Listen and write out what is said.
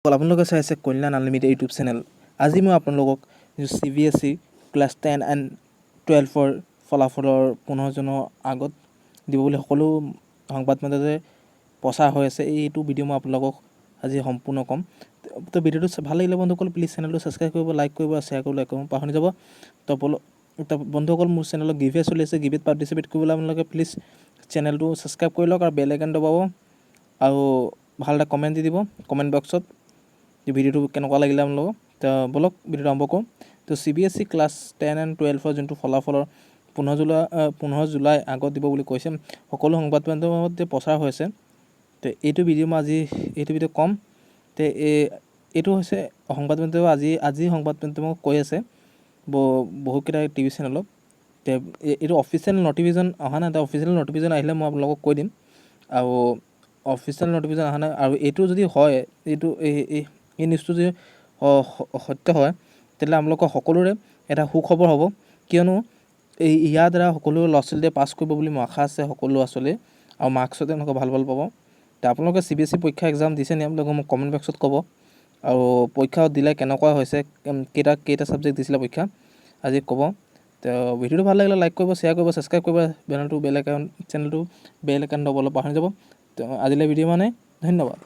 আপোনালোকে চাই আছে কল্যাণ আনলিমিটেড ইউটিউব চেনেল। আজি মই আপোনালোকক CBSE ক্লাছ 10 এণ্ড 12ৰ ফলাফলৰ 15 জনৰ আগত দিব বুলি সকলো সংবাদ মাধ্যমতে প্ৰচাৰ হৈ আছে। এইটো ভিডিঅ' মই আপোনালোকক আজি সম্পূৰ্ণ ক'ম। তো ভিডিঅ'টো ভাল লাগিলে বন্ধুসকল প্লিজ চেনেলটো ছাবস্ক্ৰাইব কৰিব, লাইক কৰিব, শ্বেয়াৰ কৰিব, পাহৰি যাব। তো বন্ধুসকল মোৰ চেনেলত গিভৱে চলি আছে, গিভৱেত পাৰ্টিচিপেট কৰিবলৈ আপোনালোকে প্লিজ চেনেলটো ছাবস্ক্ৰাইব কৰি লওক আৰু বেল আইকন দবাব আৰু ভাল এটা কমেণ্ট দি দিব কমেণ্ট বক্সত। ভিডিঅ'টো কেনেকুৱা লাগিলে আপোনালোকক। তো বলক ভিডিঅ'টো আৰম্ভ কৰোঁ। তো CBSE ক্লাছ 10 এণ্ড 12ৰ যোনটো ফলাফলৰ 15 জুলাই আগত দিব বুলি কৈছে, সকলো সংবাদ মাধ্যমত প্ৰচাৰ হৈছে। তো এইটো ভিডিঅ' মই এইটো ভিডিঅ' ক'ম। তো এইটো হৈছে সংবাদ মাধ্যম আজি সংবাদ মাধ্যমক কৈ আছে বহুতকেইটা TV চেনেলত। তো এইটো অফিচিয়েল নটিফিকেশ্যন অহা নাই। অফিচিয়েল নটিফিকেশ্যন আহিলে মই আপোনালোকক কৈ দিম। আৰু অফিচিয়েল নটিফিকেশ্যন অহা নাই। আৰু এইটো যদি হয়, এই নিউজটো যদি সত্য হয়, তেতিয়াহ'লে আপোনালোকৰ সকলোৰে এটা সুখবৰ হ'ব। কিয়নো ইয়াৰ দ্বাৰা সকলো ল'ৰা ছোৱালীয়ে পাছ কৰিব বুলি মোৰ আশা আছে, সকলো ল'ৰা ছোৱালীয়ে। আৰু মাৰ্কছতে তেওঁলোকে ভাল পাব। তো আপোনালোকে CBSE পৰীক্ষা এক্সাম দিছে নি আপোনালোকে মোক কমেণ্ট বক্সত ক'ব। আৰু পৰীক্ষা দিলে কেনেকুৱা হৈছে, কেইটা ছাবজেক্ট দিছিলে পৰীক্ষা আজি ক'ব। তো ভিডিঅ'টো ভাল লাগিলে লাইক কৰিব, শ্বেয়াৰ কৰিব, ছাবস্ক্ৰাইব কৰিব, চেনেলটো বেল আইকন দবাবলৈ পাহৰি যাব। তো আজিলৈ ভিডিঅ' মানে ধন্যবাদ।